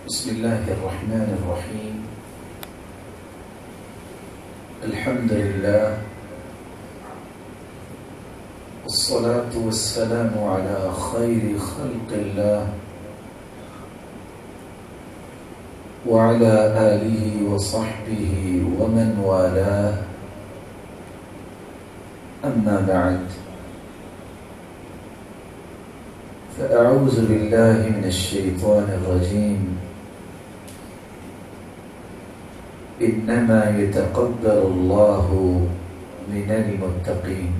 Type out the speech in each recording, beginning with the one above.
بسم الله الرحمن الرحيم. الحمد لله والصلاة والسلام على خير خلق الله وعلى آله وصحبه ومن والاه. أما بعد، فأعوذ بالله من الشيطان الرجيم. إنما يتقبل الله من المتقين.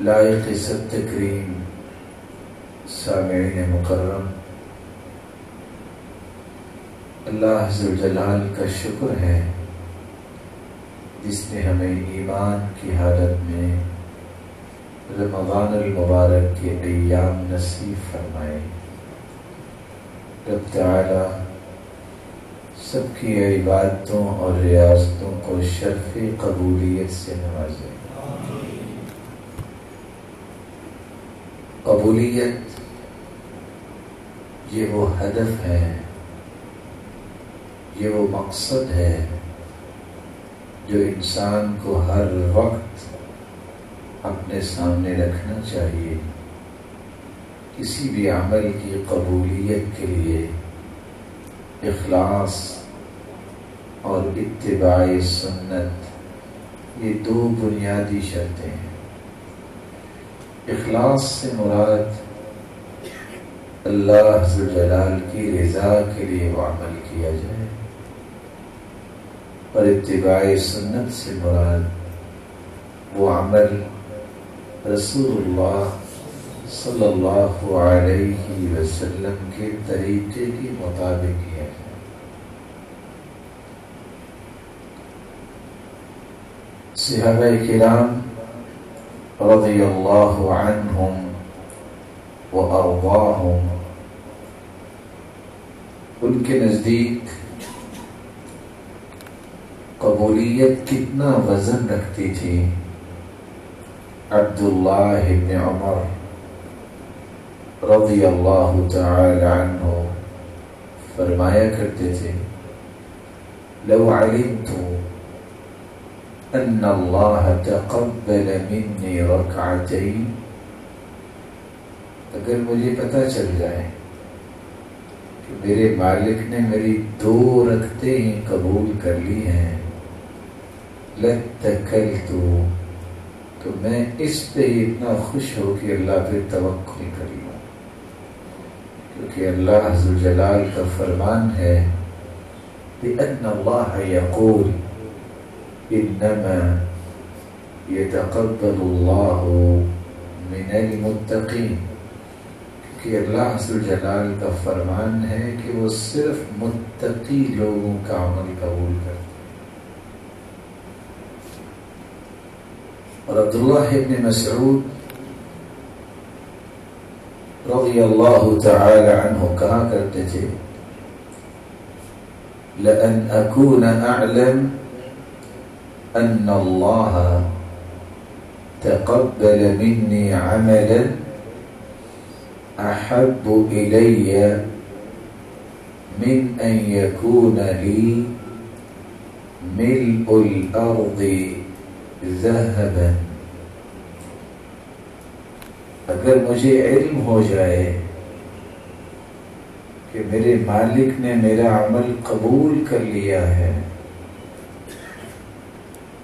لائق سب تکریم سامعین مکرم، اللہ ذوالجلال کا شکر ہے جس نے ہمیں ایمان کی حالت میں رمضان المبارک کے ایام نصیب فرمائے۔ رب تعالی سب کی عبادتوں اور ریاضتوں کو شرف قبولیت سے نوازے۔ قبولیت یہ وہ ہدف ہے، یہ وہ مقصد ہے جو انسان کو ہر وقت اپنے سامنے رکھنا چاہیے۔ کسی بھی عمل کی قبولیت کے لیے اخلاص اور اتباع سنت یہ دو بنیادی شرطیں ہیں۔ اخلاص سے مراد اللہ ذوالجلال کی رضا کے لیے وہ عمل کیا جائے، اور اتباع سنت سے مراد وہ عمل رسول اللہ صلی اللہ علیہ وسلم کے طریقے کے مطابق کیا جائے۔ صحابہ کرام رضی اللہ عنہم وارضاہم، ان کے نزدیک قبولیت کتنا وزن رکھتی تھی۔ عبداللہ بن عمر رضی اللہ تعالی عنہ فرمایا کرتے تھے، لو علمت ان اللہ تقبل منی رکعتین، اگر مجھے پتہ چل جائے کہ میرے مالک نے میری 2 رکعتیں ہی قبول کر لی ہیں، لاتکلت، تو میں اس پہ اتنا خوش ہو کہ اللہ پہ توکل کر لوں، کیونکہ اللہ ذوالجلال کا فرمان ہے بِأَنَّ اللَّهَ يَقُولُ إِنَّمَا يَتَقَبَّلُ اللَّهُ مِنَ الْمُتَّقِينَ، کیونکہ اللہ ذوالجلال کا فرمان ہے کہ وہ صرف متقی لوگوں کا عمل قبول کرتے ہیں۔ اور عبداللہ بن مسعود رضی اللہ تعالی عنہ کہا کرتے تھے، لَأَنْ أَكُونَ أَعْلَمَ أَنَّ اللَّهَ تَقَبَّلَ مِنِّي عَمَلًا أَحَبُّ إِلَيَّ مِنْ أَنْ يَكُونَ لِي مِلْءُ الْأَرْضِ ذَهَبًا۔ اگر مجھے علم ہو جائے کہ میرے مالک نے میرا عمل قبول کر لیا ہے،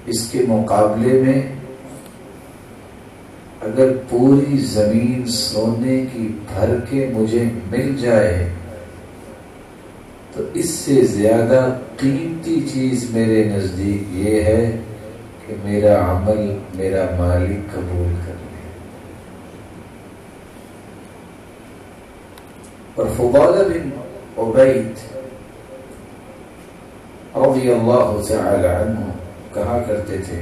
اس کے مقابلے میں اگر پوری زمین سونے کی بھر کے مجھے مل جائے تو اس سے زیادہ قیمتی چیز میرے نزدیک یہ ہے کہ میرا عمل میرا مالک قبول کر لے۔ اور فضالہ بن عبید رضی اللہ تعالی عنہ کہا کرتے تھے،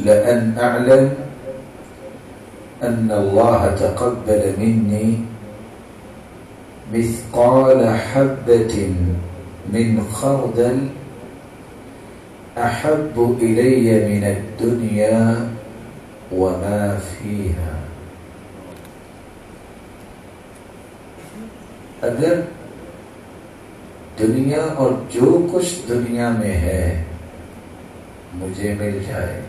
لَأَنْ أَعْلَمَ أَنَّ اللَّهَ تَقَبَّلَ مِنِّي مِثْقَالَ حَبَّةٍ مِّنْ خَرْدَلٍ أحب إلي من الدنيا وما فيها. اگر دنیا اور جو کچھ دنیا میں ہے مجھے مل جائے،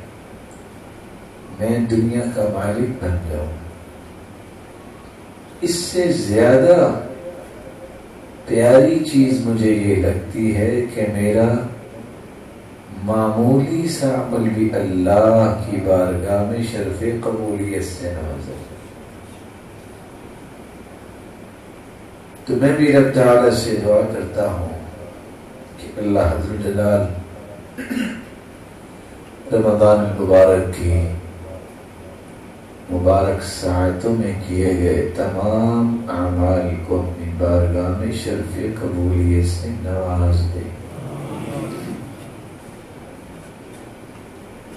میں دنیا کا مالک بن جاؤں، اس سے زیادہ پیاری چیز مجھے یہ لگتی ہے کہ میرا معمولی سا عمل بھی اللہ کی بارگاہ میں شرف قبولیت سے نوازا. تو میں بھی رب تعالی سے دعا کرتا ہوں کہ اللہ عز و جلال رمضان المبارک کی مبارک ساعتوں میں کیے گئے تمام اعمال کو اپنی بارگاہ میں شرف قبولیت سے نواز دے.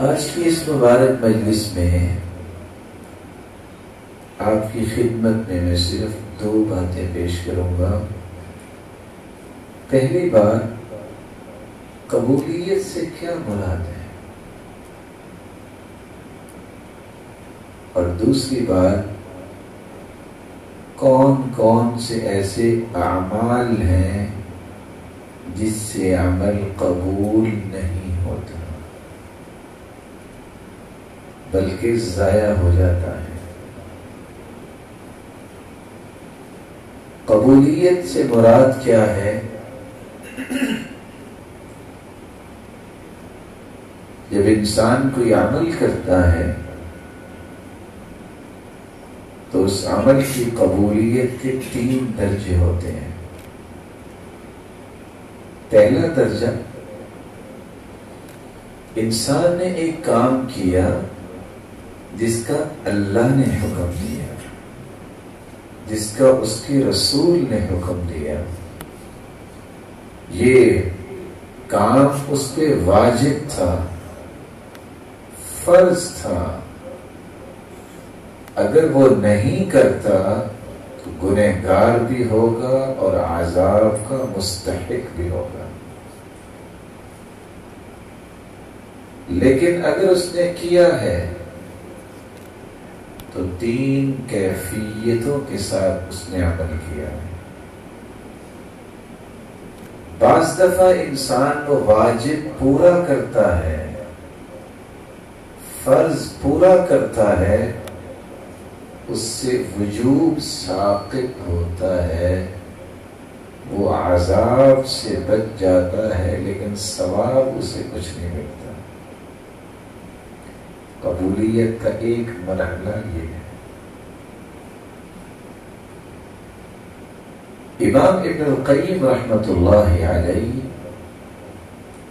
آج کی اس مبارک مجلس میں آپ کی خدمت میں میں صرف 2 باتیں پیش کروں گا. پہلی بات، قبولیت سے کیا مراد ہے، اور دوسری بات، کون کون سے ایسے اعمال ہیں جس سے عمل قبول نہیں ہوتا بلکہ ضائع ہو جاتا ہے. قبولیت سے مراد کیا ہے؟ جب انسان کوئی عمل کرتا ہے تو اس عمل کی قبولیت کے 3 درجے ہوتے ہیں. پہلا درجہ، انسان نے ایک کام کیا جس کا اللہ نے حکم دیا، جس کا اس کے رسول نے حکم دیا، یہ کام اس پہ واجب تھا، فرض تھا. اگر وہ نہیں کرتا تو گنہگار بھی ہوگا اور عذاب کا مستحق بھی ہوگا. لیکن اگر اس نے کیا ہے تو 3 کیفیتوں کے ساتھ اس نے عمل کیا ہے. بعض دفعہ انسان وہ واجب پورا کرتا ہے، فرض پورا کرتا ہے، اس سے وجوب ساقط ہوتا ہے، وہ عذاب سے بچ جاتا ہے، لیکن ثواب اسے کچھ نہیں ملتا. قبولیت کا ایک مرحلہ یہ ہے. امام ابن القیم رحمۃ اللہ علیہ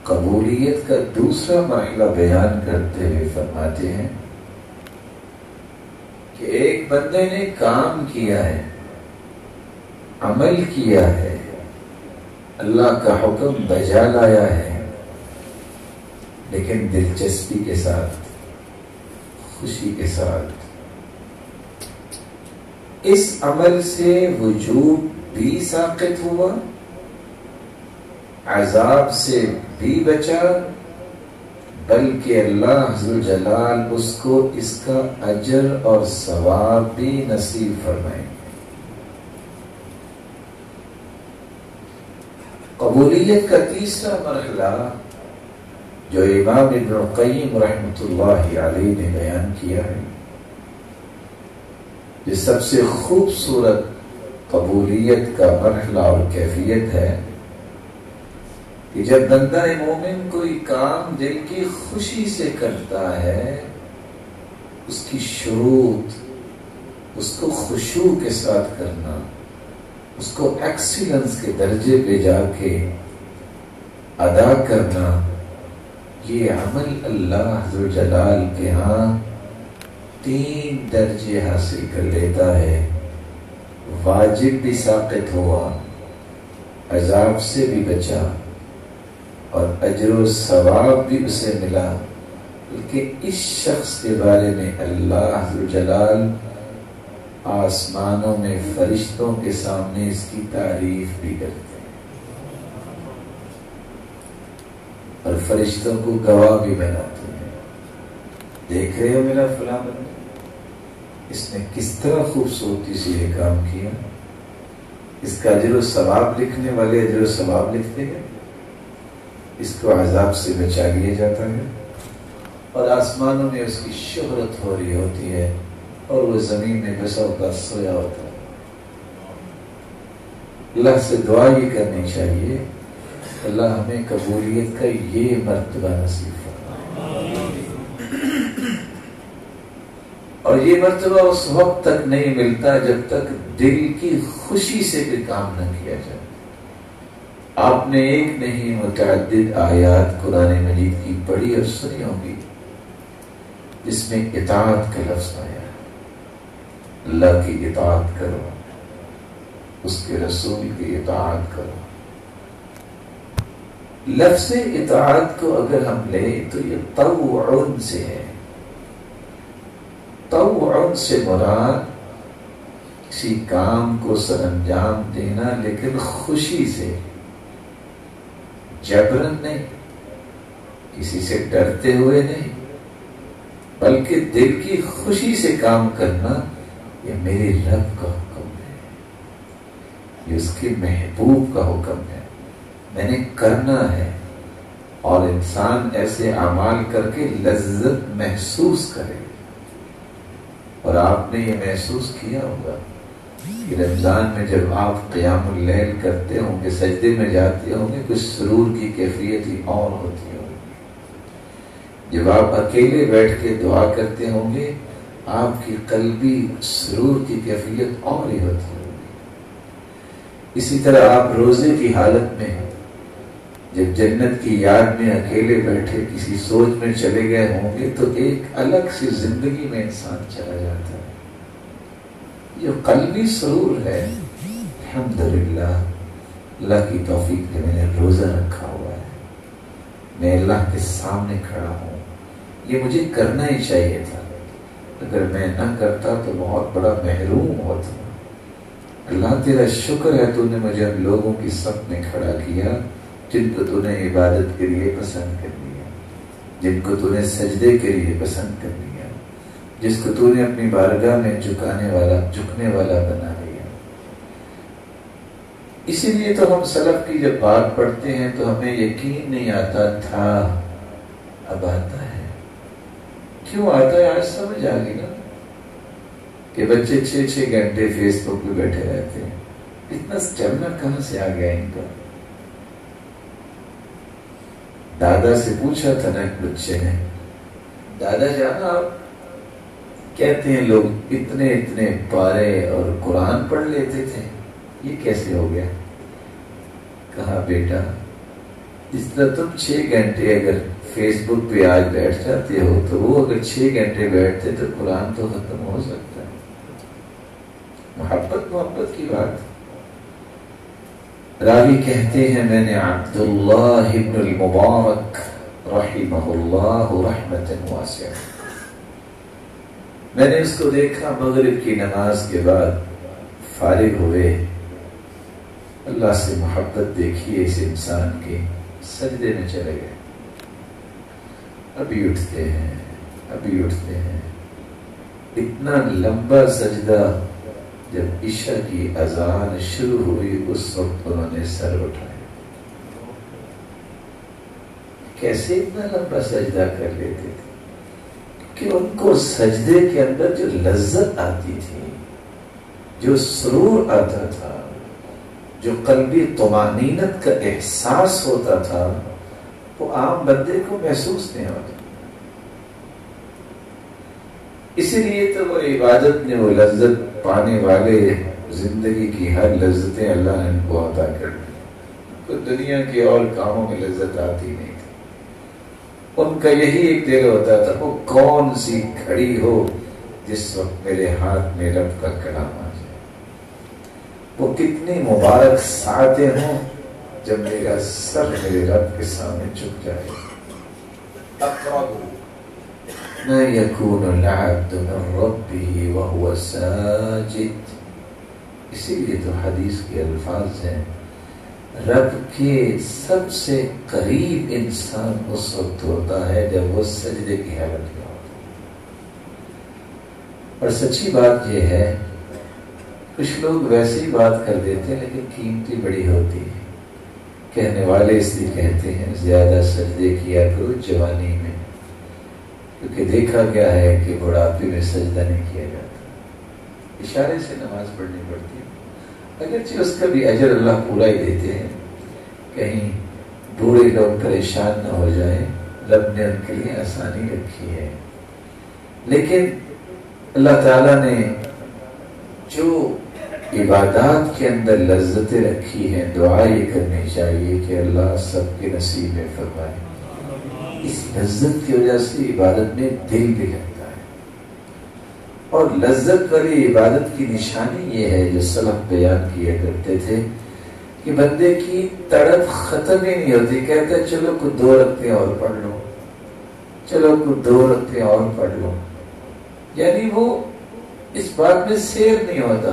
قبولیت کا دوسرا مرحلہ بیان کرتے ہوئے فرماتے ہیں کہ ایک بندے نے کام کیا ہے، عمل کیا ہے، اللہ کا حکم بجا لایا ہے، لیکن دلچسپی کے ساتھ، خوشی کے ساتھ، اس عمل سے وجوب بھی ساقط ہوا، عذاب سے بھی بچا، بلکہ اللہ عز و جلال اس کو اس کا اجر اور ثواب بھی نصیب فرمائیں. قبولیت کا تیسرا مرحلہ جو امام ابن القیم رحمۃ اللہ علیہ نے بیان کیا ہے، یہ سب سے خوبصورت قبولیت کا مرحلہ اور کیفیت ہے کہ جب بندہ مومن کوئی کام دل کی خوشی سے کرتا ہے، اس کی شروط، اس کو خشوع کے ساتھ کرنا، اس کو ایکسیلنس کے درجے پہ جا کے ادا کرنا، یہ عمل اللہ عز و جلال کے ہاں 3 درجے حاصل کر لیتا ہے. واجب بھی ساقط ہوا، عذاب سے بھی بچا، اور اجر و ثواب بھی اسے ملا. بلکہ اس شخص کے بارے میں اللہ عز و جلال آسمانوں میں فرشتوں کے سامنے اس کی تعریف بھی کرتے ہیں اور فرشتوں کو گواہ بھی بناتے ہیں. دیکھ رہے ہو میرا فلاں بندہ، اس نے کس طرح خوبصورتی سے یہ کام کیا، اس کا اجر و ثواب لکھنے والے اجر و ثواب لکھتے ہیں، اس کو عذاب سے بچا لیا جاتا ہے، اور آسمانوں میں اس کی شہرت ہو رہی ہوتی ہے، اور وہ زمین میں بسا کا سویا ہوتا ہے۔ اللہ سے دعا یہ کرنی چاہیے، اللہ ہمیں قبولیت کا یہ مرتبہ نصیب فرمائے، اور یہ مرتبہ اس وقت تک نہیں ملتا جب تک دل کی خوشی سے کوئی کام نہ کیا جائے۔ آپ نے ایک نہیں متعدد آیات قرآن مجید کی پڑھی اور سنی ہوگی جس میں اطاعت کا لفظ آیا، اللہ کی اطاعت کرو، اس کے رسول کی اطاعت کرو۔ لفظ اطاعت کو اگر ہم لیں تو یہ طوعن سے ہے۔ طوعن سے مراد کسی کام کو سر انجام دینا لیکن خوشی سے، جبرن نہیں، کسی سے ڈرتے ہوئے نہیں، بلکہ دل کی خوشی سے کام کرنا، یہ میرے رب کا حکم ہے، یہ اس کے محبوب کا حکم ہے، میں نے کرنا ہے۔ اور انسان ایسے اعمال کر کے لذت محسوس کرے، اور آپ نے یہ محسوس کیا ہوگا کہ رمضان میں جب آپ قیام اللیل کرتے ہوں گے، سجدے میں جاتے ہوں گے، کچھ سرور کی کیفیت ہی اور ہوتی ہوگی۔ جب آپ اکیلے بیٹھ کے دعا کرتے ہوں گے، آپ کی قلبی سرور کی کیفیت اور ہی ہوتی ہوگی۔ اسی طرح آپ روزے کی حالت میں جب جنت کی یاد میں اکیلے بیٹھے کسی سوچ میں چلے گئے ہوں گے تو ایک الگ سی زندگی میں انسان چلا جاتا ہے۔ یہ قلبی سرور ہے۔ الحمدللہ، اللہ کی توفیق سے میں نے روزہ رکھا ہوا ہے، میں اللہ کے سامنے کھڑا ہوں، یہ مجھے کرنا ہی چاہیے تھا، اگر میں نہ کرتا تو بہت بڑا محروم ہوتا۔ اللہ تیرا شکر ہے، تو نے مجھے ان لوگوں کی صف میں کھڑا کیا جن کو تو نے عبادت کے لیے پسند کر لیا، جن کو تو نے سجدے کے لیے پسند کر لیا، جس کو تو نے اپنی بارگاہ میں جھکنے والا بنا لیا۔ اسی لیے تو ہم سلف کی جب بات پڑھتے ہیں تو ہمیں یقین نہیں آتا تھا، اب آتا ہے۔ کیوں آتا ہے؟ آج سمجھ آ گئی نا کہ بچے 6 گھنٹے فیس بک پہ بیٹھے رہتے ہیں، اتنا اسٹیمنا کہاں سے آ گیا ان کا؟ دادا سے پوچھا تھا نا ایک بچے نے، دادا جانا آپ کہتے ہیں لوگ اتنے پارے اور قرآن پڑھ لیتے تھے، یہ کیسے ہو گیا؟ کہا بیٹا، اس طرح تم 6 گھنٹے اگر فیس بک پہ آج بیٹھ جاتے ہو تو وہ اگر 6 گھنٹے بیٹھتے تو قرآن تو ختم ہو سکتا ہے۔ محبت کی بات۔ راوی کہتے ہیں میں نے عبداللہ ابن المبارک رحمہ اللہ رحمت واسعہ، میں نے اس کو دیکھا مغرب کی نماز کے بعد فارغ ہوئے، اللہ سے محبت دیکھیے اس انسان کی، سجدے میں چلے گئے، ابھی اٹھتے ہیں، اتنا لمبا سجدہ جب عشاء کی اذان شروع ہوئی اس وقت انہوں نے سر اٹھایا۔ کیسے اتنا لمبا سجدہ کر لیتے تھے؟ کہ ان کو سجدے کے اندر جو لذت آتی تھی، جو سرور آتا تھا، جو قلبی طمانینت کا احساس ہوتا تھا، وہ عام بندے کو محسوس نہیں ہوتا۔ اسی لیے تو وہ عبادت نے وہ لذت پانے والے زندگی کی ہر لذتیں اللہ نے ان کو عطا کر دی، تو دنیا کے اور کاموں میں لذت آتی نہیں تھی۔ ان کا یہی ایک دل ہوتا تھا، وہ کون سی گھڑی ہو جس وقت میرے ہاتھ میں رب کا کلام آ جائے، وہ کتنی مبارک ساعتیں ہوں جب میرا سر میرے رب کے سامنے جھک جائے۔ اقرب ما يكون العبد من ربه وهو ساجد، اسی لیے تو حدیث کے الفاظ ہیں، رب کے سب سے قریب انسان اس وقت ہوتا ہے جب وہ سجدے کی حالت میں ہوتا ہے۔ اور سچی بات یہ ہے، کچھ لوگ ویسے ہی بات کر دیتے ہیں لیکن قیمتی بڑی ہوتی ہے۔ کہنے والے اس لیے کہتے ہیں زیادہ سجدے کیا کرو جوانی میں، کیونکہ دیکھا گیا ہے کہ بڑھاپے میں سجدہ نہیں کیا جاتا، اشارے سے نماز پڑھنی پڑتی ہے، اگرچہ اس کا بھی اجر اللہ پورا ہی دیتے ہیں، کہیں بوڑھے لوگ پریشان نہ ہو جائیں، رب نے ان کے لیے آسانی رکھی ہے۔ لیکن اللہ تعالیٰ نے جو عبادات کے اندر لذتیں رکھی ہیں، دعا یہ کرنی چاہیے کہ اللہ سب کے نصیب میں فرمائے۔ اس لذت کی وجہ سے عبادت میں دل بھی لگتا ہے، اور لذت والی عبادت کی نشانی یہ ہے جو سلف بیان کیا کرتے تھے کہ بندے کی تڑپ ختم ہی نہیں ہوتی، کہتے چلو کچھ 2 رکعتیں اور پڑھ لو، چلو کچھ 2 رکعتیں اور پڑھ لو، یعنی وہ اس بات میں سیر نہیں ہوتا۔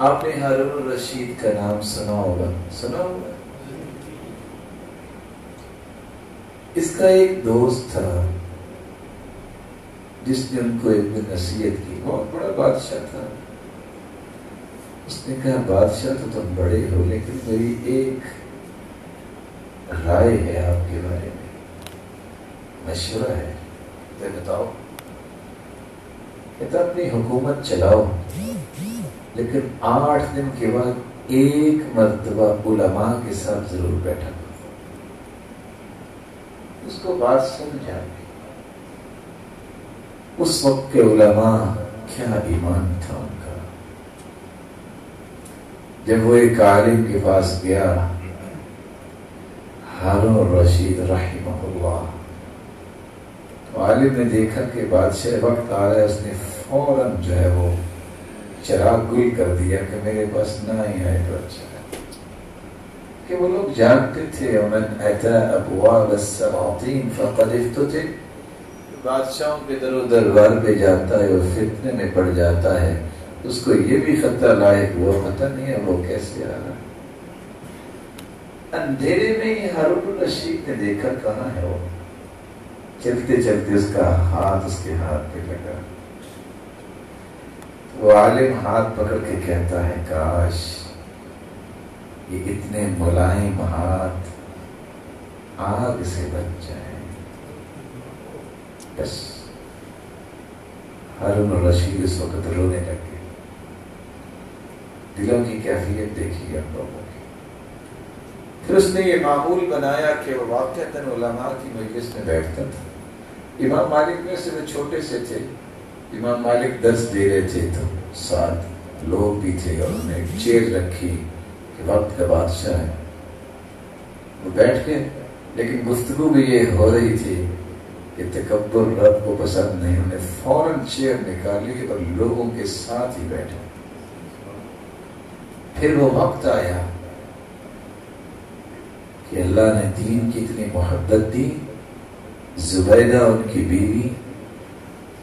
آپ نے ہارون الرشید کا نام سنا ہوگا، سنا ہوگا؟ اس کا ایک دوست تھا جس نے ان کو ایک دن نصیحت کی، بہت بڑا بادشاہ تھا۔ اس نے کہا بادشاہ تو تم بڑے ہو، لیکن میری ایک رائے ہے آپ کے بارے میں، مشورہ ہے، تو بتاؤ۔ کہتا اپنی حکومت چلاؤ، لیکن 8 دن کے بعد ایک مرتبہ علماء کے ساتھ ضرور بیٹھا۔ اس کو بات سمجھ آ گئی، اس وقت کے علماء کیا ایمان تھا ان کا۔ جب وہ ایک عالم کے پاس گیا، ہارون الرشید رحمہ اللہ، تو عالم نے دیکھا کہ بادشاہ وقت آ رہا ہے، اس نے فوراً جو ہے وہ چراغ گل کر دیا کہ میرے پاس نہ ہی آئے تو اچھا ہے، کہ وہ لوگ جانتے تھے ومن اتی ابواب السلاطین فقد افتتن، بادشاہوں کے در و دربار پہ جاتا ہے اور فتنے میں پڑ جاتا ہے، اس کو یہ بھی خطرہ لائق، وہ خطرہ نہیں ہے، وہ کیسے آ رہا۔ اندھیرے میں ہی ہارون الرشید نے دیکھا کہاں ہے وہ، چلتے چلتے اس کا ہاتھ اس کے ہاتھ پہ لگا۔ وہ عالم ہاتھ پکڑ کے کہتا ہے کاش یہ اتنے ملائم ہاتھ آگ سے بچ جائیں۔ بس ہارون الرشید اس وقت رونے لگے۔ دلوں کی کیفیت دیکھی ہم لوگوں کی۔ پھر اس نے یہ معمول بنایا کہ وہ واقعتاً علماء کی مجلس میں بیٹھتا تھا۔ امام مالک میں سے وہ چھوٹے سے تھے، امام مالک درس دے رہے تھے تو ساتھ لوگ بھی تھے، اور انہوں نے ایک چیئر رکھی کہ وقت کا بادشاہ ہے، وہ بیٹھ کے، لیکن گفتگو بھی یہ ہو رہی تھی کہ تکبر رب کو پسند نہیں، انہوں نے فوراً چیئر نکالی اور لوگوں کے ساتھ ہی بیٹھے۔ پھر وہ وقت آیا کہ اللہ نے دین کی اتنی محبت دی، زبیدہ ان کی بیوی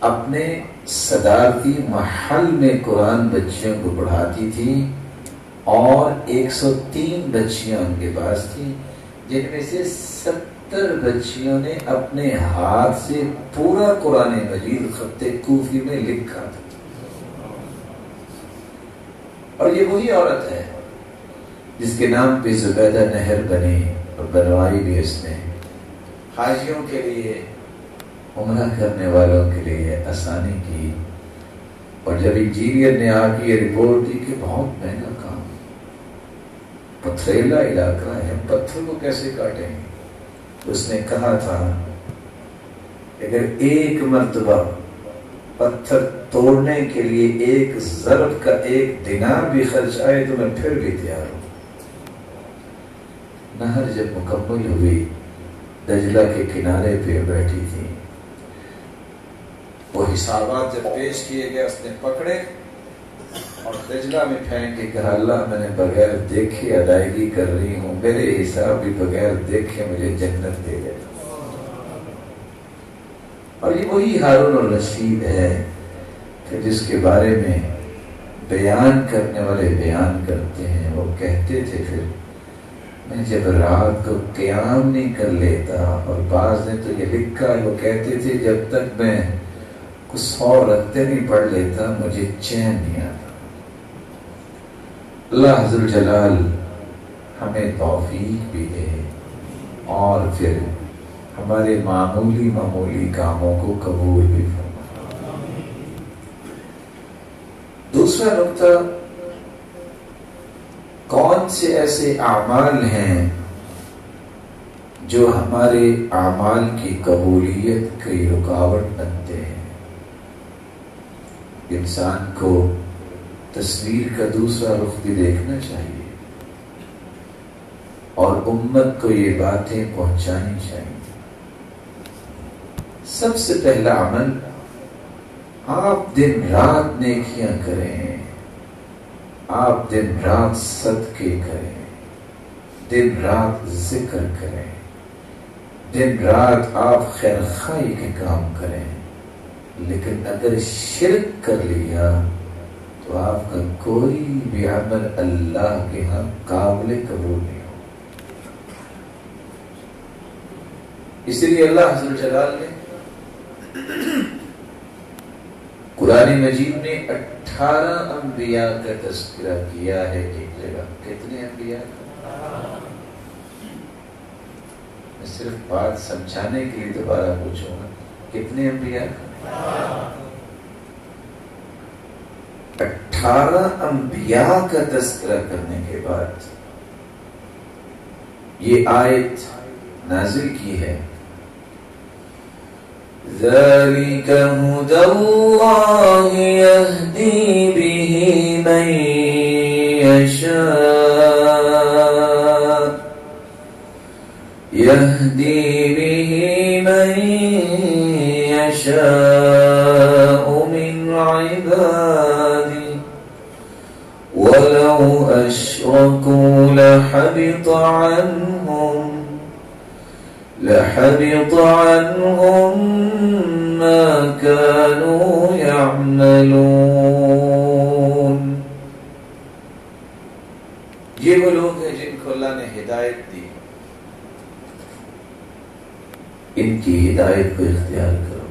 اپنے صدارتی محل میں قرآن بچیوں کو پڑھاتی تھی، اور 103 بچیاں ان کے پاس تھیں، جن میں سے 70 بچیوں نے اپنے ہاتھ سے پورا قرآن مجید خط کوفی میں لکھا تھا۔ اور یہ وہی عورت ہے جس کے نام پہ زبیدہ نہر بنی، اور بنوائی بھی اس نے حاجیوں کے لیے، عمرہ کرنے والوں کے لیے آسانی کی۔ اور جب انجینئر نے آ کے یہ رپورٹ دی کہ بہت مہنگا کام، پتھریلا علاقہ ہے، پتھر کو کیسے کاٹیں گے، اس نے کہا تھا اگر ایک مرتبہ پتھر توڑنے کے لیے 1 ضرب کا 1 دینار بھی خرچ آئے تو میں پھر بھی تیار ہوں۔ نہر جب مکمل ہوئی، دجلہ کے کنارے پہ بیٹھی تھی، وہ حسابات جب پیش کیے گئے اس نے پکڑے اور دجلہ میں پھینک کے کہا اللہ میں نے بغیر دیکھے ادائیگی کر رہی ہوں، میرے حساب بھی بغیر دیکھے مجھے جنت دے دے۔ اور یہ وہی ہارون الرشید ہے کہ جس کے بارے میں بیان کرنے والے بیان کرتے ہیں، وہ کہتے تھے پھر میں جب رات کو قیام نہیں کر لیتا، اور بعض نے تو یہ لکھا ہے وہ کہتے تھے جب تک میں 100 رکھتے نہیں پڑھ لیتا، مجھے چین نہیں آتا۔ اللہ ذو الجلال ہمیں توفیق بھی دے اور پھر ہمارے معمولی کاموں کو قبول بھی فرمائے۔ دوسرا نقطہ، کون سے ایسے اعمال ہیں جو ہمارے اعمال کی قبولیت کی رکاوٹ بنتے ہیں؟ انسان کو تصویر کا دوسرا رخ بھی دیکھنا چاہیے اور امت کو یہ باتیں پہنچانی چاہیے۔ سب سے پہلا عمل، آپ دن رات نیکیاں کریں، آپ دن رات صدقے کریں، دن رات ذکر کریں، دن رات آپ خیر خواہی کے کام کریں، لیکن اگر شرک کر لیا تو آپ کا کوئی بھی عمل اللہ کے ہاں قابل قبول نہیں ہو۔ اس لیے اللہ عز و جلال نے قرآن مجید میں 18 انبیاء کا تذکرہ کیا ہے ایک جگہ۔ کتنے انبیاء؟ میں صرف بات سمجھانے کے لیے دوبارہ پوچھوں گا، کتنے انبیاء؟ 18 انبیاء کا تذکرہ کرنے کے بعد یہ آیت نازل کی ہے، ذَلِكَ هُدَى اللَّهِ يَهْدِي بِهِ مَن يَشَاءُ يَهْدِي بِهِ مَن يَشَاءُ مِنْ عِبَادِهِ وَلَوْ أَشْرَكُوا لَحَبِطَ عنهم ما كانوا يعملون۔ یہ وہ لوگ ہیں جن کو اللہ نے ہدایت دی، ان کی ہدایت کو اختیار کرو۔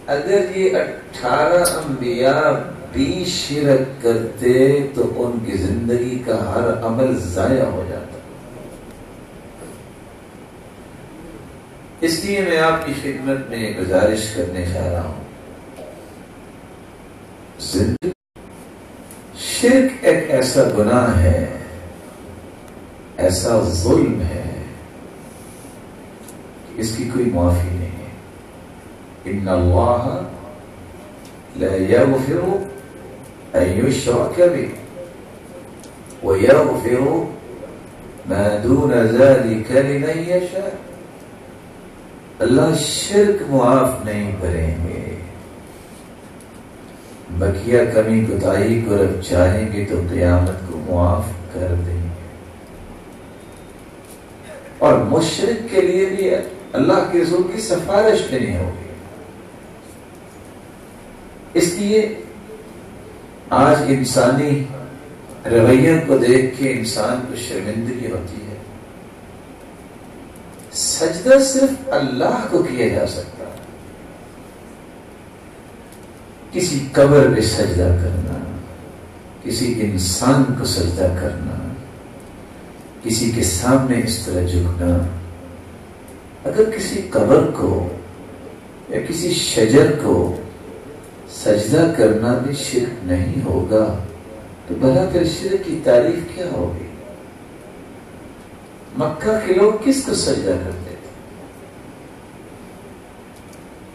اگر یہ 18 انبیاء بھی شرک کرتے تو ان کی زندگی کا ہر عمل ضائع ہو جاتا۔ اس لیے میں آپ کی خدمت میں گزارش کرنے جا رہا ہوں، شرک ایک ایسا گناہ ہے، ایسا ظلم ہے کہ اس کی کوئی معافی نہیں ہے۔ ان اللہ لا یغفر ان یشرک بہ ویغفر ما دون ذلک لمن یشاء۔ اللہ شرک معاف نہیں کریں گے، بقیہ کمی کوتاہی کو رب چاہیں گے تو قیامت کو معاف کر دیں گے۔ اور مشرک کے لیے بھی اللہ کے رسول کی سفارش بھی نہیں ہوگی۔ اس لیے آج انسانی رویہ کو دیکھ کے انسان کو شرمندگی ہوتی ہے۔ سجدہ صرف اللہ کو کیا جا سکتا ہے، کسی قبر پہ سجدہ کرنا، کسی انسان کو سجدہ کرنا، کسی کے سامنے اس طرح جھکنا، اگر کسی قبر کو یا کسی شجر کو سجدہ کرنا بھی شرک نہیں ہوگا تو بھلا پھر شرک کی تعریف کیا ہوگی؟ مکہ کے لوگ کس کو سجدہ کرتے تھے؟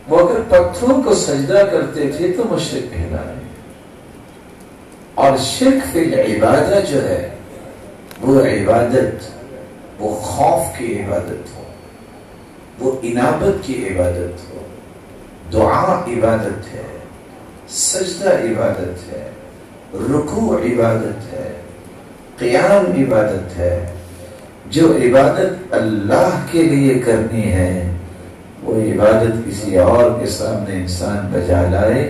وہ اگر پتھروں کو سجدہ کرتے تھے تو مشرک کہلائے۔ اور شرک فی العبادہ جو ہے وہ عبادت، وہ خوف کی عبادت ہو، وہ انابت کی عبادت ہو، دعا عبادت ہے، سجدہ عبادت ہے، رکوع عبادت ہے، قیام عبادت ہے۔ جو عبادت اللہ کے لیے کرنی ہے وہ عبادت کسی اور کے سامنے انسان بجا لائے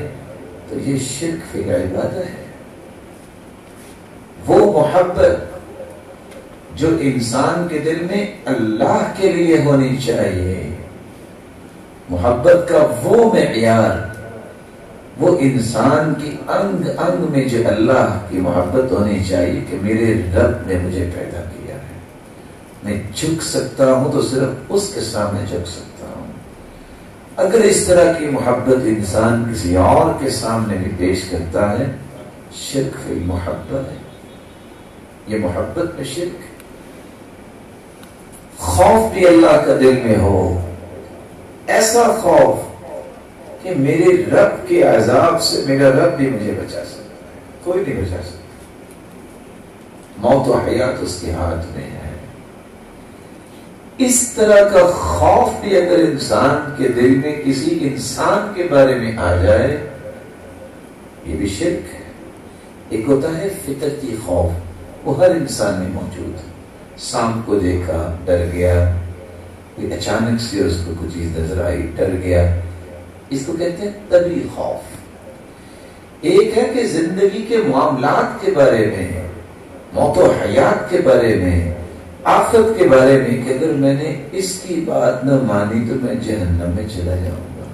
تو یہ شرک فی العبادہ ہے۔ وہ محبت جو انسان کے دل میں اللہ کے لیے ہونی چاہیے، محبت کا وہ معیار وہ انسان کی انگ انگ میں جو اللہ کی محبت ہونی چاہیے کہ میرے رب نے مجھے پیدا کیا ہے، میں جھک سکتا ہوں تو صرف اس کے سامنے جھک سکتا ہوں۔ اگر اس طرح کی محبت انسان کسی اور کے سامنے بھی پیش کرتا ہے، شرک فی المحبت ہے، یہ محبت میں شرک ہے۔ خوف بھی اللہ کا دل میں ہو، ایسا خوف کہ میرے رب کے عذاب سے میرا رب بھی مجھے بچا سکتا ہے، کوئی نہیں بچا سکتا، موت و حیات اس کے ہاتھ میں ہے۔ اس طرح کا خوف بھی اگر انسان کے دل میں کسی انسان کے بارے میں آ جائے، یہ بھی شرک ہے۔ ایک ہوتا ہے فطرتی خوف، وہ ہر انسان میں موجود ہے، سانپ کو دیکھا ڈر گیا، اچانک سے اس کو کچھ چیز نظر آئی ڈر گیا، اس کو کہتے ہیں طبعی خوف۔ ایک ہے کہ زندگی کے معاملات کے بارے میں، موت و حیات کے بارے میں، آخرت کے بارے میں کہ اگر میں نے اس کی بات نہ مانی تو میں جہنم میں چلا جاؤں گا،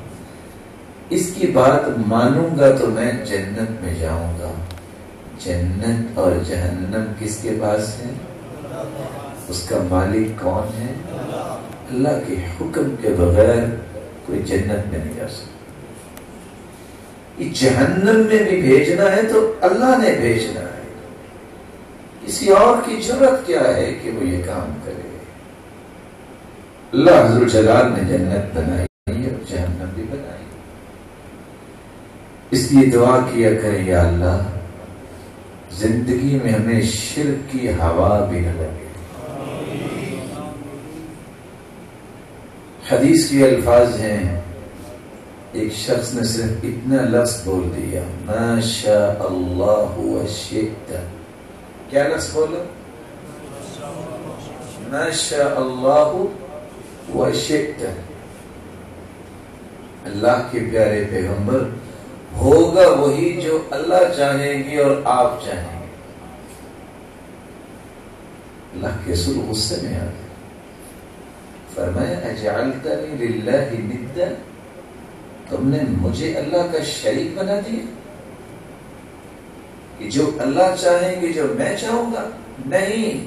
اس کی بات مانوں گا تو میں جنت میں جاؤں گا۔ جنت اور جہنم کس کے پاس ہے؟ اس کا مالک کون ہے؟ اللہ کے حکم کے بغیر کوئی جنت میں نہیں جا سکتا۔ یہ جہنم میں بھی بھیجنا ہے تو اللہ نے بھیجنا ہے، کسی اور کی جرات کیا ہے کہ وہ یہ کام کرے؟ اللہ عز و جلال نے جنت بنائی اور جہنم بھی بنائی، اس لیے دعا کیا کریں یا اللہ زندگی میں ہمیں شرک کی ہوا بھی نہ لگے۔ حدیث کے الفاظ ہیں، ایک شخص نے صرف اتنا لفظ بول دیا، ما شاء اللہ وشئت۔ کیا لفظ بولا؟ ما شاء اللہ وشئت۔ اللہ کے پیارے پیغمبر، ہوگا وہی جو اللہ چاہیں گے اور آپ چاہیں گے۔ اللہ کے رسول غصے میں آ گئے، فرمایا اجعلتنی للہ ندا، تم نے مجھے اللہ کا شریک بنا دیا کہ جو اللہ چاہیں گے جو میں چاہوں گا؟ نہیں،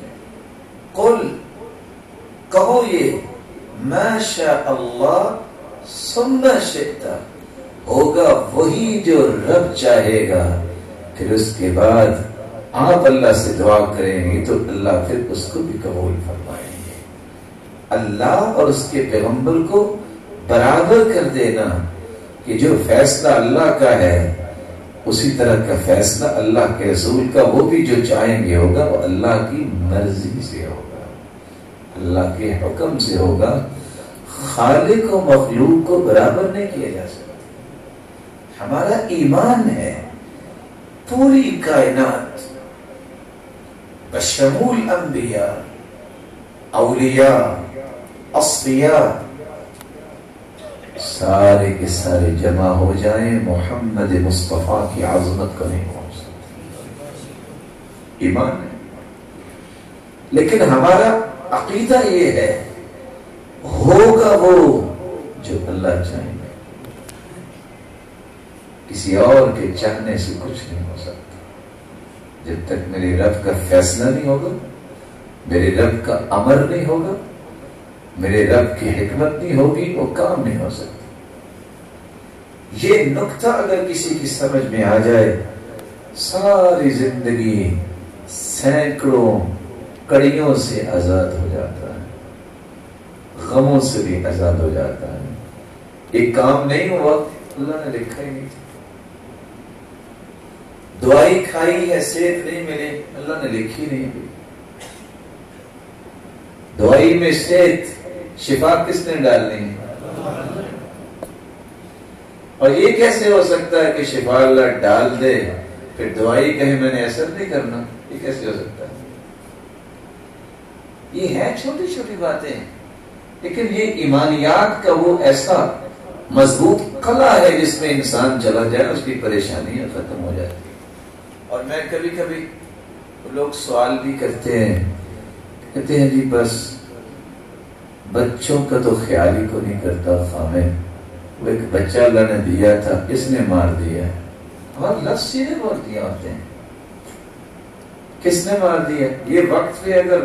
قل، کہو یہ ما شاء اللہ ثم شئت، ہوگا وہی جو رب چاہے گا، پھر اس کے بعد آپ اللہ سے دعا کریں گے تو اللہ پھر اس کو بھی قبول فرمائیں گے۔ اللہ اور اس کے پیغمبر کو برابر کر دینا کہ جو فیصلہ اللہ کا ہے اسی طرح کا فیصلہ اللہ کے رسول کا، وہ بھی جو چاہیں گے ہوگا وہ اللہ کی مرضی سے ہوگا، اللہ کے حکم سے ہوگا۔ خالق و مخلوق کو برابر نہیں کیا جا سکتا۔ ہمارا ایمان ہے پوری کائنات بشمول انبیاء، اولیاء، اصفیاء، سارے کے سارے جمع ہو جائیں، محمد مصطفیٰ کی عظمت کو نہیں پہنچ سکتے۔ ایمان ہے، لیکن ہمارا عقیدہ یہ ہے ہوگا وہ جو اللہ چاہیں گے، کسی اور کے چاہنے سے کچھ نہیں ہو سکتا۔ جب تک میرے رب کا فیصلہ نہیں ہوگا، میرے رب کا امر نہیں ہوگا، میرے رب کی حکمت نہیں ہوگی، وہ کام نہیں ہو سکتا۔ یہ نقطہ اگر کسی کی سمجھ میں آ جائے، ساری زندگی سینکڑوں کڑیوں سے آزاد ہو جاتا ہے، غموں سے بھی آزاد ہو جاتا ہے۔ ایک کام نہیں ہوا، اللہ نے لکھا ہی نہیں، دوائی کھائی ہے صحت نہیں ملی، اللہ نے لکھی نہیں، دوائی میں صحت شفا کس نے ڈالنی ہے؟ اور یہ کیسے ہو سکتا ہے کہ شفا اللہ ڈال دے پھر دوائی کہیں میں نے اثر نہیں کرنا؟ یہ کیسے ہو سکتا ہے؟ یہ ہے چھوٹی چھوٹی باتیں، لیکن یہ ایمانیات کا وہ ایسا مضبوط قلعہ ہے جس میں انسان چلا جائے اس کی پریشانیاں ختم ہو جاتی ہیں۔ اور میں کبھی کبھی لوگ سوال بھی کرتے ہیں، کہتے ہیں جی بس بچوں کا تو خیال ہی کو نہیں کرتا خامن، وہ ایک بچہ اللہ نے دیا تھا، اس نے مار دیا، اور لفظ سیدھے بول دیا ہوتے ہیں، کس نے مار دیا؟ یہ وقت پہ اگر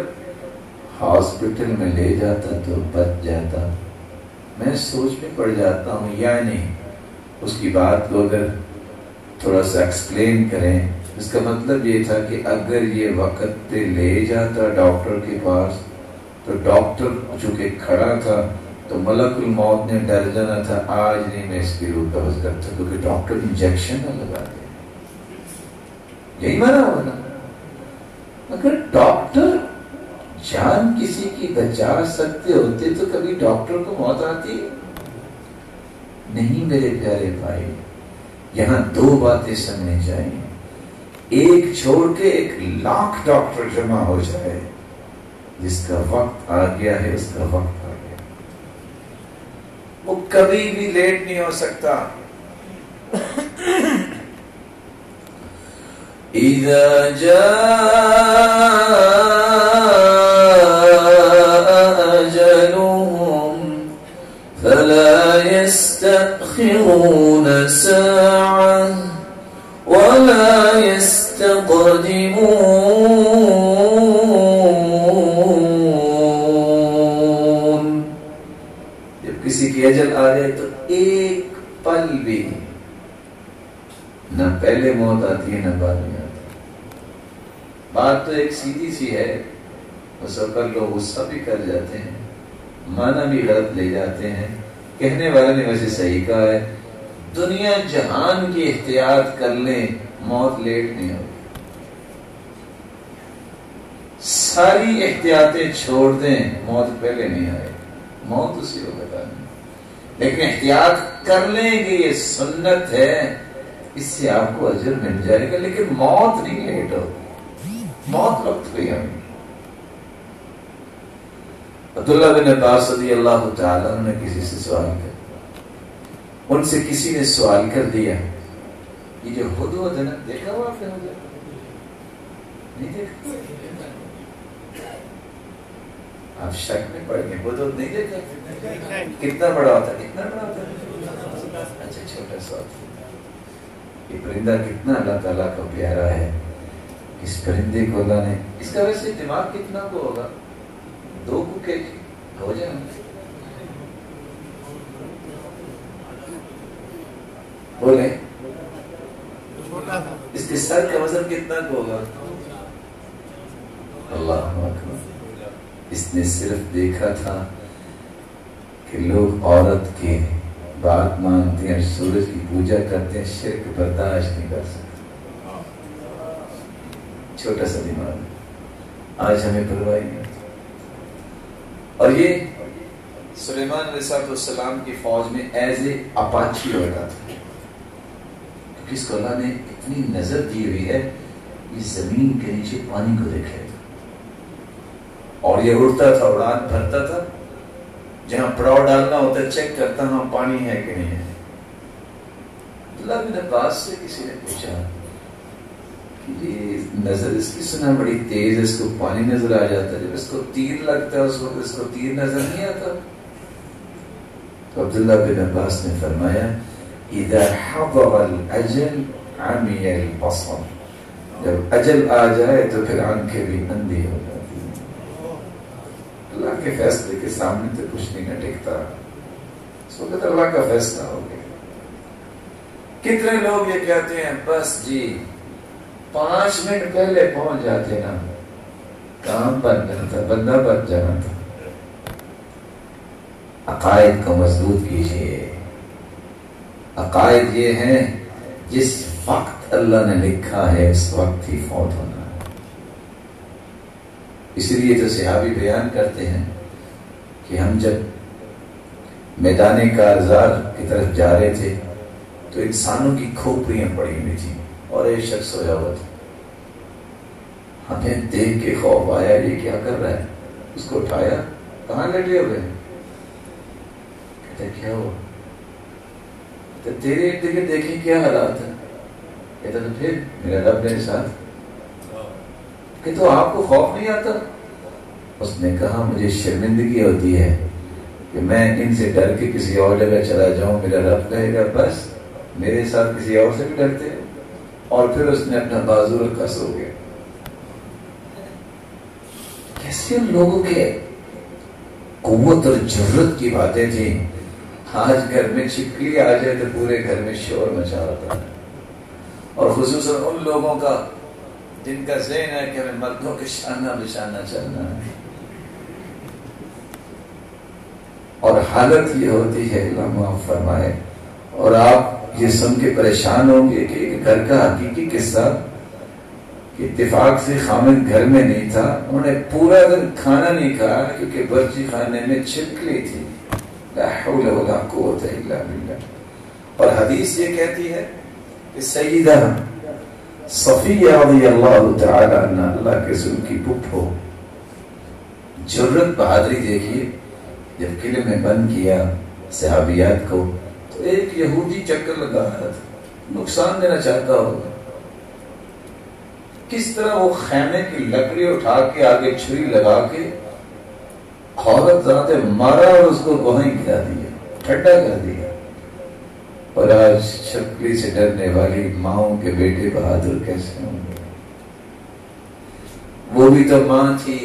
ہاسپٹل میں لے جاتا تو بچ جاتا۔ میں سوچ میں پڑ جاتا ہوں، یعنی اس کی بات کو اگر تھوڑا سا ایکسپلین کریں، اس کا مطلب یہ تھا کہ اگر یہ وقت پہ لے جاتا ڈاکٹر کے پاس تو ڈاکٹر چونکہ کھڑا تھا تو ملک الموت نے ڈر جانا تھا، آج نہیں میں اس کی روح قبض کرتا، کیونکہ ڈاکٹر انجیکشن نہ لگا دے، یہی مانا ہوا نا۔ اگر ڈاکٹر جان کسی کی بچا سکتے ہوتے تو کبھی ڈاکٹر کو موت آتی نہیں۔ میرے پیارے بھائی، یہاں دو باتیں سمجھنی چاہیے، ایک چھوڑ کے 1,00,000 ڈاکٹر جمع ہو جائے، جس کا وقت آ گیا ہے اس کا وقت آ گیا، وہ کبھی بھی لیٹ نہیں ہو سکتا۔ اذا جاء اجلهم فلا يستأخرون ساعة ولا يستقدمون۔ جب کسی کی اجل آ جائے تو ایک پل بھی نہ پہلے موت آتی ہے نہ بعد میں آتی ہے۔ بات تو ایک سیدھی سی ہے، اس وقت لوگ غصہ بھی کر جاتے ہیں، معنی بھی غلط لے جاتے ہیں۔ کہنے والے نے ویسے صحیح کہا ہے، دنیا جہان کی احتیاط کر لیں، موت لیٹ نہیں ہوگی۔ ساری احتیاطیں چھوڑ دیں، موت پہلے نہیں آئے، موت اسی وقت آئے، لیکن احتیاط کر لیں کہ یہ سنت ہے، اس سے آپ کو اجر مل جائے گا، لیکن موت نہیں لیٹ ہوگی، موت وقت پہ آئے۔ عبداللہ بن عباس رضی اللہ تعالیٰ نے کسی سے سوال کیا، ان سے کسی نے سوال کر دیا، یہ جو ہدہد ہے نا، دیکھا ہوا آپ نے؟ نہیں دیکھا؟ آپ شک میں پڑ گئے، ہدہد نہیں دیکھا؟ کتنا بڑا ہوتا ہے؟ کتنا بڑا ہوتا ہے؟ اچھا چھوٹا سا ہوتا ہے۔ یہ پرندہ کتنا اللہ تعالیٰ کا پیارا ہے، اس پرندے کو اللہ نے، اس کا ویسے دماغ کتنا کو ہوگا؟ 2 کے ہو جائے، بولے اس کے سر کا وزن کتنا کو ہوگا؟ اللہ اکبر۔ اس نے صرف دیکھا تھا کہ لوگ عورت کی بات مانتے ہیں، سورج کی پوجا کرتے ہیں، شرک برداشت نہیں کر سکتے۔ چھوٹا سا دماغ، آج ہمیں پرواہ نہیں ہوتی۔ اور یہ سلیمان علیہ السلام کی فوج میں ایز اے اپاچی ہوتا تھا، کیونکہ اس کو اللہ نے اتنی نظر دی ہوئی ہے، یہ زمین کے نیچے پانی کو دیکھ لیتا اور یہ اڑتا تھا، اڑان بھرتا تھا، جہاں پڑاؤ ڈالنا ہوتا چیک کرتا ہاں پانی ہے کہ نہیں ہے۔ اللہ بن عباس سے کسی نے پوچھا کہ یہ نظر اس کی سنا بڑی تیز ہے، اس کو پانی نظر آ جاتا ہے، جب اس کو تیر لگتا ہے اس وقت اس کو تیر نظر نہیں آتا؟ تو عبداللہ بن عباس نے فرمایا، اذا حضر الاجل عمی البصر، جب اجل آ جائے تو پھر آنکھیں بھی اندھی ہو جاتی ہیں۔ اللہ کے فیصلے کے سامنے تو کچھ نہیں نہ ٹکتا، اس وقت اللہ کا فیصلہ ہو گیا۔ کتنے لوگ یہ کہتے ہیں بس جی 5 منٹ پہلے پہنچ جاتے نا، کام بن جاتا، بندہ بن جانا تھا۔ عقائد کو مضبوط کیجیے، عقائد یہ ہیں جس وقت اللہ نے لکھا ہے اس وقت ہی فوت ہونا ہے۔ اسی لیے تو صحابی بیان کرتے ہیں کہ ہم جب میدان کارزار کی طرف جا رہے تھے تو انسانوں کی کھوپڑیاں پڑی ہوئی تھیں اور ایک شخص سویا ہوا تھا، ہمیں دیکھ کے خوف آیا، یہ کیا کر رہا ہے؟ اس کو اٹھایا، کہاں لٹے ہوئے؟ کہتے کیا ہوا؟ تو تیرے ارد گرد دیکھیں کیا حالات ہے؟ کہتا تو پھر میرا رب میرے ساتھ، کہ تو آپ کو خوف نہیں آتا؟ اس نے کہا مجھے شرمندگی ہوتی ہے کہ میں ان سے ڈر کے کسی اور جگہ چلا جاؤں، میرا رب کہے گا بس میرے ساتھ کسی اور سے بھی ڈرتے ہیں، اور پھر اس نے اپنا بازو رکھا، سو گیا۔ کیسے ان لوگوں کے قوت اور جرت کی باتیں تھیں۔ آج گھر میں چھپکلی آ جائے تو پورے گھر میں شور مچا ہوتا ہے، اور خصوصاً ان لوگوں کا جن کا ذہن ہے کہ ہمیں مردوں کے شانہ بشانہ چلنا ہے، اور حالت یہ ہوتی ہے، اللہ معاف فرمائے، اور آپ یہ سن کے پریشان ہوں گے کہ گھر کا حقیقی قصہ کہ اتفاق سے خامد گھر میں نہیں تھا، انہوں نے پورا دن کھانا نہیں کھایا کیونکہ برچی خانے میں چھپکلی تھی۔ لا حول ولا قوت الا باللہ۔ اور حدیث یہ کہتی ہے کہ سیدہ صفیہ رضی اللہ تعالی عنہ، اللہ کے رسول کی پھپھو، جرت بہادری دیکھیے، جب قلعے میں بند کیا صحابیات کو تو ایک یہودی چکر لگا رہا تھا، نقصان دینا چاہتا ہوگا، کس طرح وہ خیمے کی لکڑی اٹھا کے آگے چھری لگا کے عورت ذات مارا اور اس کو وہیں گرا دیا، ٹھنڈا کر دیا۔ اور آج چھپکلی سے ڈرنے والی ماؤں کے بیٹے بہادر کیسے ہوں گے؟ وہ بھی تو ماں تھی،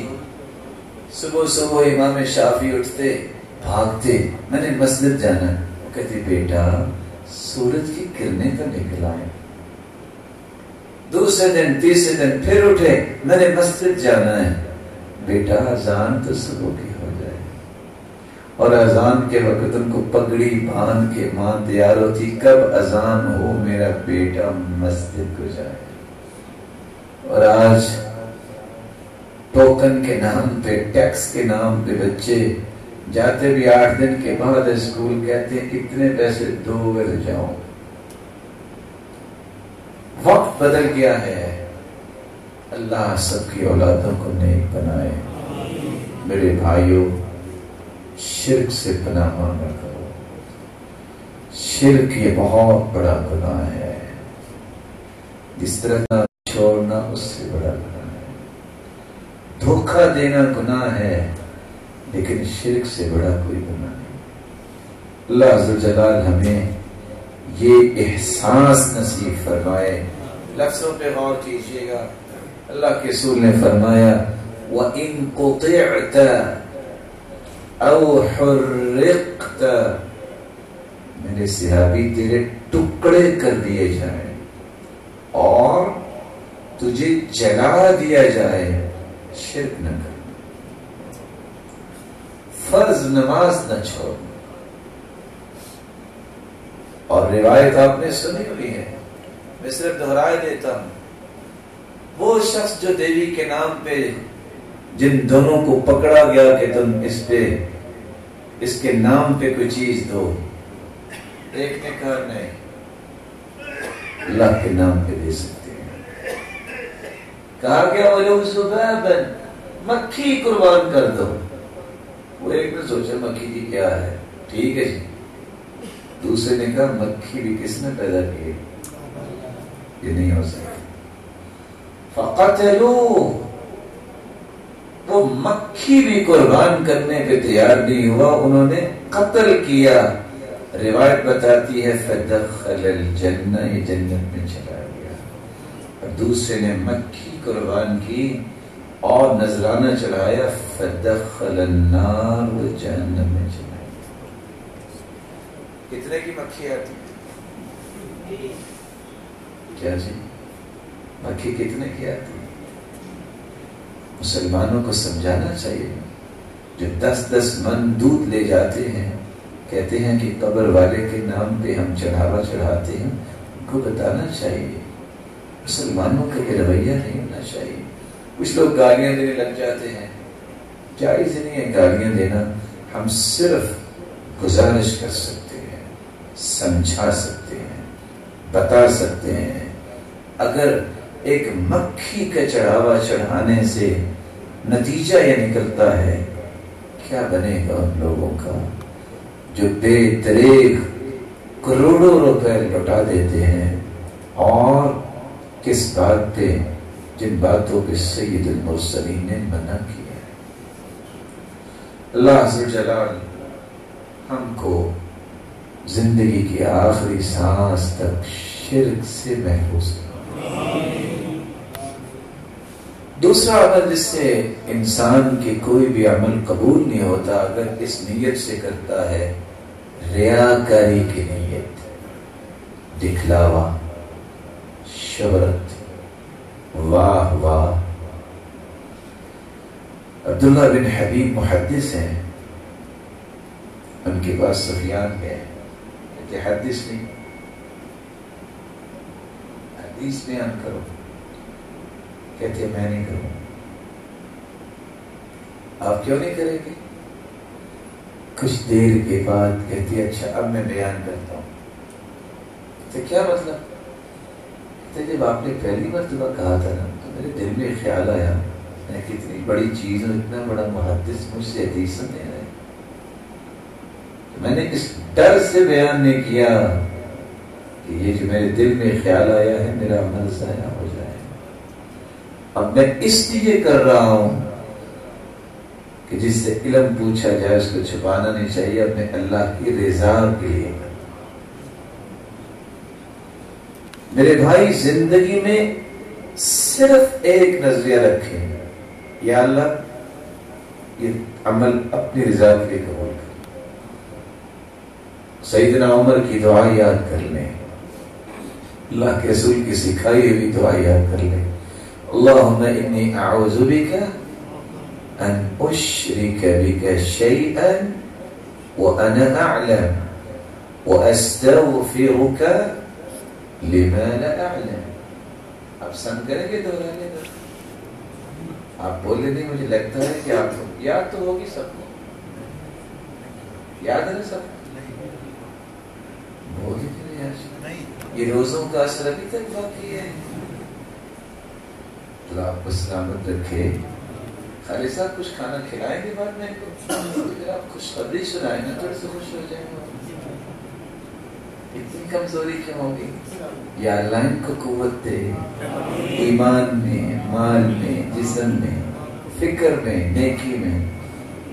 صبح صبح امام شافعی اٹھتے بھاگتے، میں نے مسجد جانا ہے، وہ کہتی بیٹا سورج کی کرنیں تو نکل آئے۔ دوسرے دن تیسرے دن پھر اٹھے، میں نے مسجد جانا ہے، بیٹا اذان تو صبح کی ہو جائے۔ اور اذان کے وقت ان کو پگڑی باندھ کے ماں تیار ہوتی، کب اذان ہو میرا بیٹا مسجد کو جائے۔ اور آج ٹوکن کے نام پہ، ٹیکس کے نام پہ بچے جاتے بھی 8 دن کے بعد اسکول، کہتے ہیں کتنے پیسے دو گے تو جاؤں۔ وقت بدل گیا ہے، اللہ سب کی اولادوں کو نیک بنائے۔ میرے بھائیوں، شرک سے پناہ مانگا کرو، شرک یہ بہت بڑا گناہ ہے، جس طرح نہ چھوڑنا اس سے بڑا گناہ ہے۔ دھوکہ دینا گناہ ہے، لیکن شرک سے بڑا کوئی گناہ نہیں۔ اللہ عز و جلال ہمیں یہ احساس نصیب فرمائے۔ لفظوں پہ غور کیجیے گا، اللہ کے رسول نے فرمایا وَإِن قُطِعْتَ أَوْ حُرِّقْتَ، میرے صحابی تیرے ٹکڑے کر دیے جائیں اور تجھے جلا دیا جائے، شرک نہ کر، فرض نماز نہ چھوڑ۔ اور روایت آپ نے سنی ہوئی ہے، میں صرف دہرائے دیتا ہوں، وہ شخص جو دیوی کے نام پہ جن دونوں کو پکڑا گیا کہ تم اس کے نام پہ کوئی چیز دو، ایک نے کہا نہیں، اللہ کے نام پہ دے سکتے ہیں۔ کہا گیا وَلَوْ ذُبَابًا، مکھی قربان کر دو۔ وہ ایک نے سوچا مکھی کی کیا ہے، ٹھیک ہے جی۔ دوسرے نے کہا مکھی بھی کس نے پیدا کی، یہ نہیں ہو سکتا۔ فَقَتَلُوا، وہ مکھی بھی قربان کرنے پہ تیار نہیں ہوا، انہوں نے قتل کیا۔ روایت بتاتی ہے فَدَخَلَ الْجَنَّةَ، یہ جنت میں چلا گیا۔ اور دوسرے نے مکھی قربان کی اور نذرانہ چڑھایا، فَدَخَلَ النَّارَ، وہ جہنم میں چلا گیا۔ کتنے کی مکھی آتی ہے؟ کیا جی؟ مکھی کتنے کی آتی ہے؟ مسلمانوں کو سمجھانا چاہیے، جو 10 من دودھ لے جاتے ہیں، کہتے ہیں کہ قبر والے کے نام پہ ہم چڑھاوا چڑھاتے ہیں، ان کو بتانا چاہیے مسلمانوں کا یہ رویہ نہیں ہونا چاہیے۔ کچھ لوگ گالیاں دینے لگ جاتے ہیں، جائز نہیں ہے گالیاں دینا، ہم صرف گزارش کر سکتے ہیں، سمجھا سکتے ہیں، بتا سکتے ہیں۔ اگر ایک مکھی کا چڑھاوا چڑھانے سے نتیجہ یہ نکلتا ہے، کیا بنے گا ان لوگوں کا جو بے دریغ کروڑوں روپے لوٹا دیتے ہیں، اور کس بات پہ؟ جن باتوں پہ سید المرسلین نے منع کیا ہے۔ اللہ عز و جلال ہم کو زندگی کی آخری سانس تک شرک سے محفوظ کرے۔ دوسرا عمل جس سے انسان کے کوئی بھی عمل قبول نہیں ہوتا اگر اس نیت سے کرتا ہے، ریاکاری کی نیت، دکھلاوا، شہرت، واہ واہ۔ عبداللہ بن حبیب محدث ہیں، ان کے پاس سفیان گئے کہ حدیث نہیں، حدیث بیان کرو۔ کہتے میں نہیں کروں۔ آپ کیوں نہیں کریں گے؟ کچھ دیر کے بعد کہتی اچھا اب میں بیان کرتا ہوں۔ تو کیا مطلب؟ کہتے جب آپ نے پہلی مرتبہ کہا تھا نا تو میرے دل میں خیال آیا میں کتنی بڑی چیز اور اتنا بڑا محدث مجھ سے حدیث سننے آئے، میں نے اس ڈر سے بیان نہیں کیا کہ یہ جو میرے دل میں خیال آیا ہے میرا عمل ضائع ہو جائے۔ اب میں اس لیے کر رہا ہوں کہ جس سے علم پوچھا جائے اس کو چھپانا نہیں چاہیے، اب میں اللہ کی رضا کے لیے کرتا ہوں۔ میرے بھائی زندگی میں صرف ایک نظریہ رکھیں، یا اللہ یہ عمل اپنی رضا کے لیے قبول کر۔ سیدنا عمر کی دعا یاد کر لیں، اللہ کے رسول کی سکھائی ہوئی دعا یاد کر لیں، اللہم انی اعوذ بک ان اشرک بک شیئا وانا اعلم واستغفرک لما لا اعلم۔ آپ سن کریں گے دہرانے کا؟ آپ بولے نہیں، مجھے لگتا ہے کہ آپ کو یاد تو ہوگی، سب کو یاد ہے نا؟ سب بولے نہیں، یہ روزوں کا اثر ابھی تک باقی ہے۔ اللہ آپ کو سلامت رکھے۔ خالی صاحب کچھ کھانا کھلائیں گے بعد میں؟ اگر آپ خوشخبری سنائیں نا تھوڑے سے خوش ہو جائیں گے۔ اتنی کمزوری کیوں ہوگی؟ یا اللہ ان کو قوت دے، ایمان میں، مال میں، جسم میں، فکر میں، نیکی میں۔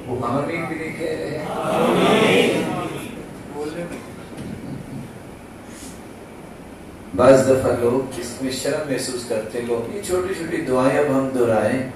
وہ آمین بھی نہیں کہہ رہے۔ بعض دفعہ لوگ اس میں شرم محسوس کرتے، لوگ یہ چھوٹی چھوٹی دعائیں اب ہم دہرائیں